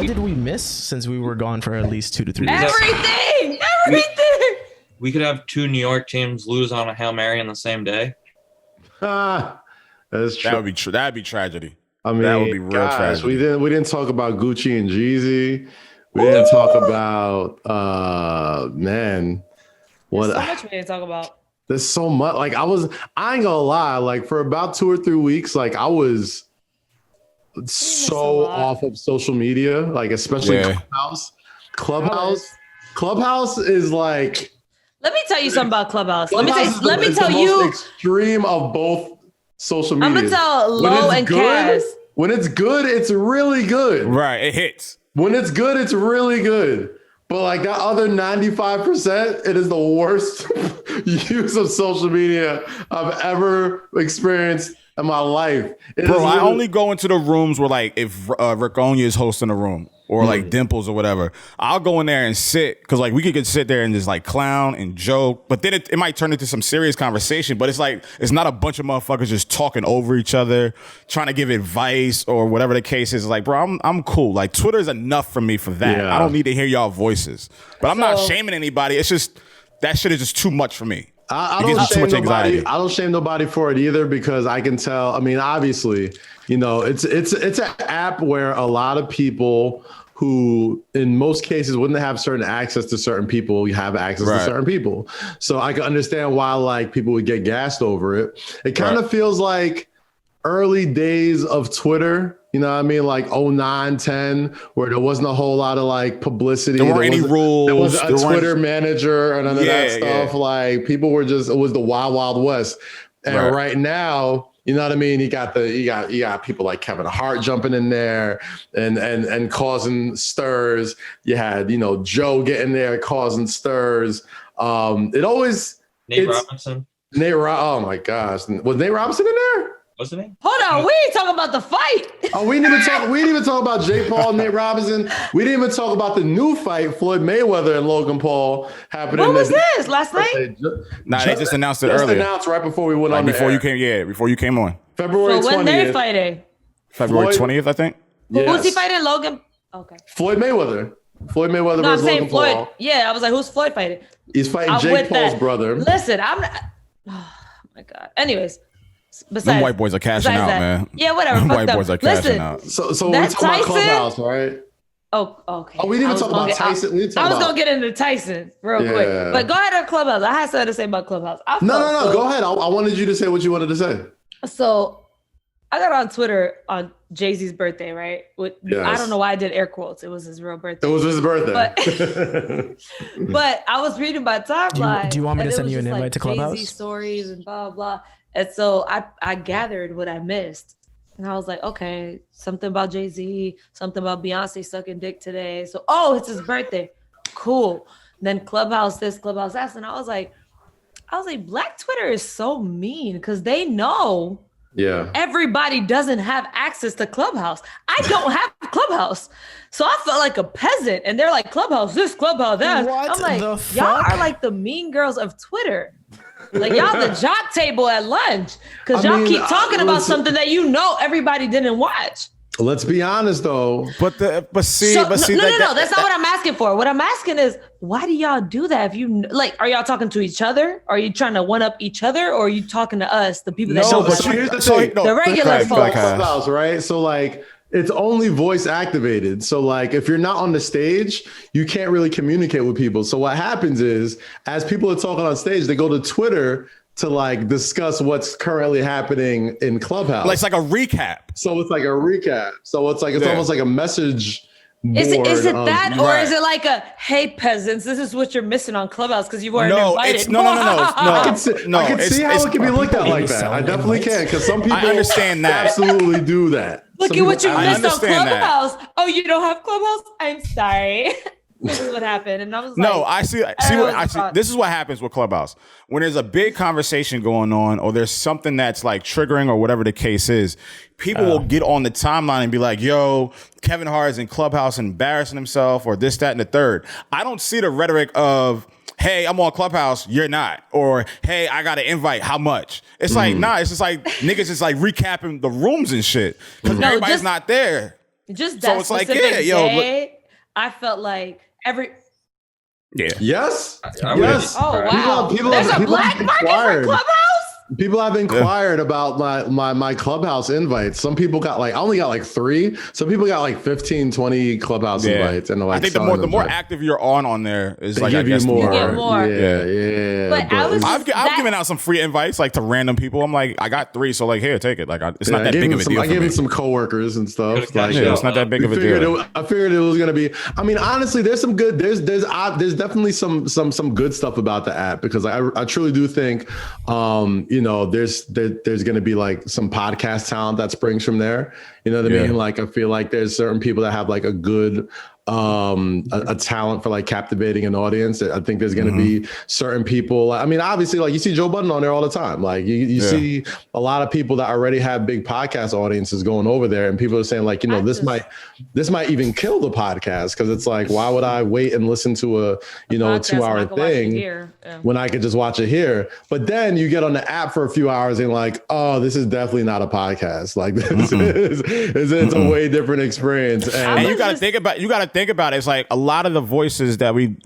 What did we miss since we were gone for at least 2 to 3 weeks? Everything. We could have 2 New York teams lose on a Hail Mary on the same day. That's true. That'd be tragedy. I mean, that would be real tragedy. We didn't talk about Gucci and Jeezy. We didn't talk about man. What? There's so much we didn't talk about. There's so much. Like I ain't gonna lie. Like for about 2 or 3 weeks, like I was so off of social media. Like especially Clubhouse is like. Let me tell you something about Clubhouse. Let me It's tell the you. most extreme of both social media. I'm gonna tell Lo and Kaz. When it's good, it's really good. Right, it hits. When it's good, it's really good. But like that other 95%, it is the worst use of social media I've ever experienced in my life. Bro, I only go into the rooms where like if Raconia is hosting a room or like Dimples or whatever, I'll go in there and sit because like we could sit there and just like clown and joke, but then it might turn into some serious conversation. But it's like it's not a bunch of motherfuckers just talking over each other, trying to give advice or whatever the case is. Like, bro, I'm cool. Like Twitter is enough for me for that. Yeah. I don't need to hear y'all voices. But I'm not shaming anybody. It's just that shit is just too much for me. I don't shame nobody for it either because I can tell. I mean, obviously, you know, it's an app where a lot of people who in most cases wouldn't have certain access to certain people, you have access to certain people. So I can understand why like people would get gassed over it. It kind of feels like early days of Twitter, you know what I mean? Like 09, 10, where there wasn't a whole lot of like publicity. There weren't any rules. There wasn't a Twitter manager or none of that stuff. Like people were just, it was the wild, wild west. And right now, you know what I mean? You got people like Kevin Hart jumping in there and causing stirs. You had, you know, Joe getting there causing stirs. Nate Robinson. Oh my gosh. Was Nate Robinson in there? Wasn't he? Hold on, we ain't talking about the fight. Oh, we didn't even talk about Jake Paul and Nate Robinson. We didn't even talk about the new fight, Floyd Mayweather and Logan Paul happening. What was this? Last night? They just announced it earlier. Announced right before we went on before the you came, before you came on. February 20th. So when they're fighting? February 20th, I think. Yes. Who's he fighting? Logan? Okay. Floyd Mayweather versus I'm saying Logan Floyd. Paul. Yeah, I was like, who's Floyd fighting? He's fighting Jake Paul's brother. Listen, I'm not. Oh my God. Anyways. Them white boys are cashing out, man. Yeah, whatever. Them white boys are cashing out. So we're talking about Clubhouse, right? Oh, okay. Oh, we didn't even talk about Tyson. I was gonna get into Tyson real quick, but go ahead on Clubhouse. I had something to say about Clubhouse. No. Go ahead. I wanted you to say what you wanted to say. So I got on Twitter on Jay-Z's birthday, right? I don't know why I did air quotes. It was his real birthday. It was his birthday. But I was reading my timeline. Do you want me to send you an invite to Clubhouse? Jay-Z stories and blah blah. And so I gathered what I missed. And I was like, okay, something about Jay-Z, something about Beyonce sucking dick today. So, it's his birthday. Cool. And then Clubhouse this, Clubhouse that. And I was like, Black Twitter is so mean because they know everybody doesn't have access to Clubhouse. I don't have Clubhouse. So I felt like a peasant. And they're like, Clubhouse this, Clubhouse that. I'm like, y'all are like the mean girls of Twitter. Like y'all the jock table at lunch because y'all keep talking about something that you know everybody didn't watch. Let's be honest though. But see, no, that's not what I'm asking for. What I'm asking is, why do y'all do that? If you like, are y'all talking to each other? Are you trying to one up each other, or are you talking to us, the people that don't? But here's the thing: the regular folks. Clubhouse, right? So like. It's only voice activated. So like if you're not on the stage, you can't really communicate with people. So what happens is as people are talking on stage, they go to Twitter to like discuss what's currently happening in Clubhouse. Like it's like a recap. So it's like a recap. So it's like almost like a message board. Is it that or is it like a hey peasants, this is what you're missing on Clubhouse because you weren't invited? No. I can see how it can be looked at like that. I definitely can because some people understand that. Absolutely do that. Look at what you missed on Clubhouse. Oh, you don't have Clubhouse? I'm sorry. This is what happened. And I was no, like, I see. This is what happens with Clubhouse. When there's a big conversation going on or there's something that's like triggering or whatever the case is, people will get on the timeline and be like, yo, Kevin Hart is in Clubhouse embarrassing himself or this, that, and the third. I don't see the rhetoric of, hey, I'm on Clubhouse, you're not. Or, hey, I got an invite, how much? It's like, nah, it's just like niggas just like recapping the rooms and shit. Because everybody's not there. Just So that it's like, specific yeah, yo, day, I felt like Yeah. Yes. I Yes. Oh wow! People There's have a black market for inquired. Clubhouse. People have inquired about my Clubhouse invites. Some people got I only got like 3. Some people got like 15, 20 Clubhouse invites. And I think the more active you're on there is they like, give I guess you more. You get more. Yeah. But I was I've given out some free invites like to random people. I'm like, I got 3, so like, here, take it. Like, it's not that big of a deal. I gave him some coworkers and stuff. Like, it's not that big of a deal. I figured it was gonna be. I mean, honestly, there's some good. There's definitely some good stuff about the app because I truly do think, there's going to be like some podcast talent that springs from there. You know what I mean? Like, I feel like there's certain people that have like a good a talent for like captivating an audience. I think there's going to be certain people. I mean, obviously, like you see Joe Budden on there all the time. Like you see a lot of people that already have big podcast audiences going over there, and people are saying like, this might even kill the podcast because it's like, why would I wait and listen to a 2-hour thing when I could just watch it here? But then you get on the app for a few hours and like, oh, this is definitely not a podcast. Like this it's a way different experience. And you got to think about it. It's like a lot of the voices that we, in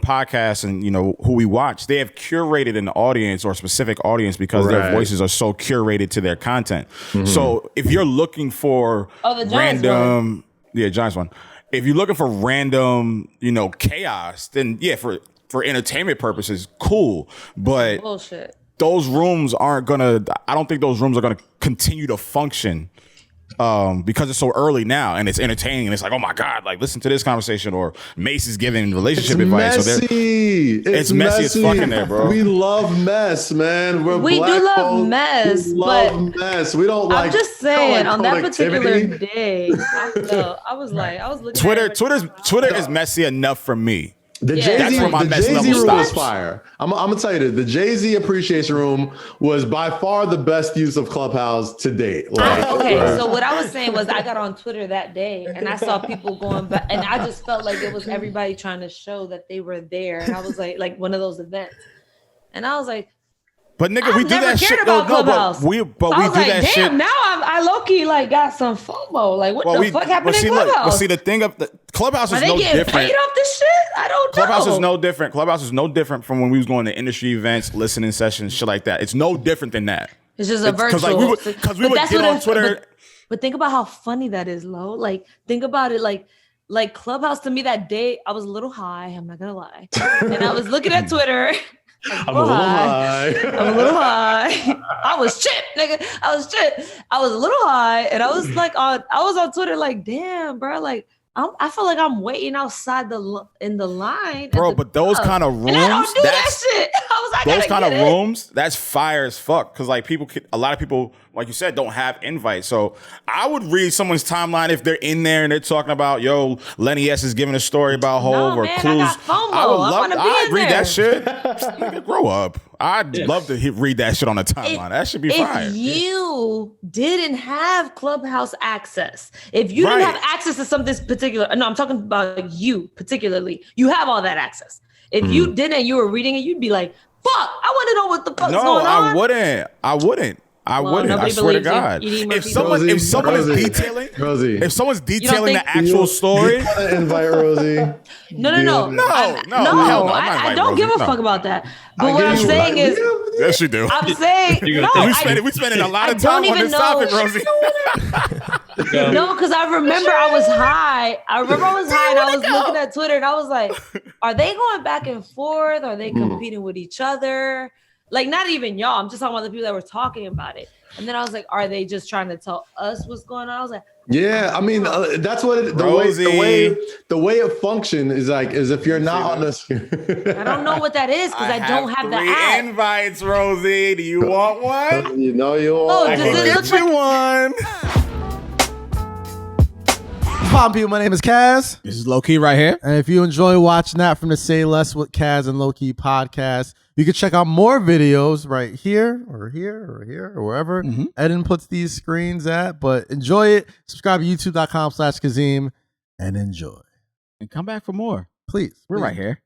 podcasts and, who we watch, they have curated an audience or a specific audience because their voices are so curated to their content. So if you're looking for random, Giants one. If you're looking for random, chaos, then for entertainment purposes, cool. But bullshit. Those rooms I don't think those rooms are going to continue to function. Because it's so early now and it's entertaining and it's like, oh my God, like listen to this conversation, or Mace is giving relationship advice. Messy. So it's messy as fuck in there, bro. We love mess, man. We do love mess, we love mess. We don't like. I'm just saying, on that particular productivity. day, I was looking. Twitter is messy enough for me. The That's where my mess level room was stops. fire. I'm gonna tell you this. The Jay-Z appreciation room was by far the best use of Clubhouse to date. So what I was saying was I got on Twitter that day and I saw people going back, and I just felt like it was everybody trying to show that they were there, and I was like one of those events, and I was like, but nigga, we do that shit. But we do that shit. Damn, now I low key like got some FOMO. Like, what the fuck happened in Clubhouse? See, the thing of the Clubhouse is no different. Are they getting paid off this shit? I don't know. Clubhouse is no different. Clubhouse is no different from when we was going to industry events, listening sessions, shit like that. It's no different than that. It's just a virtual. Because we would get on Twitter. But think about how funny that is, Lo. Like, think about it. Like Clubhouse to me that day, I was a little high. I'm not gonna lie, and I was looking at Twitter. I'm a little high. I was chipped, nigga. I was a little high, and I was like I was on Twitter like, damn, bro. Like, I feel like I'm waiting outside in the line, bro. But those kind of rooms, I don't do that shit. I was like, those kind of rooms, that's fire as fuck. Because like a lot of people, like you said, don't have invites. So I would read someone's timeline if they're in there and they're talking about, yo, Lenny S is giving a story about Hov or Clues. I'd read that shit. Nigga, grow up. I'd love to read that shit on the timeline. That should be fire. If you didn't have Clubhouse access, if you didn't have access to something particular, no, I'm talking about you particularly, you have all that access. If you didn't, you were reading it, you'd be like, fuck, I want to know what the fuck's going on. I wouldn't. I swear to God. If someone's detailing the actual story, invite Rosie. No. I don't give a fuck about that. But what I'm saying is, yes, you do. I'm saying we spending a lot of time on this topic, Rosie. No, because I remember I was high. And I was looking at Twitter and I was like, are they going back and forth? Are they competing with each other? Like, not even y'all. I'm just talking about the people that were talking about it. And then I was like, are they just trying to tell us what's going on? I was like, yeah, I mean, that's what the way it functions is if you're not on this. I don't know what that is because I don't have the app. Invites, Rosie. Do you want one? You know you want. Oh, I can get you one. Pop people, my name is Kaz. This is Low Key right here. And if you enjoy watching that from the Say Less with Kaz and Low Key podcast, you can check out more videos right here or wherever Eddin puts these screens at. But enjoy it. Subscribe to youtube.com/Kazeem and enjoy. And come back for more. Please. We're right here.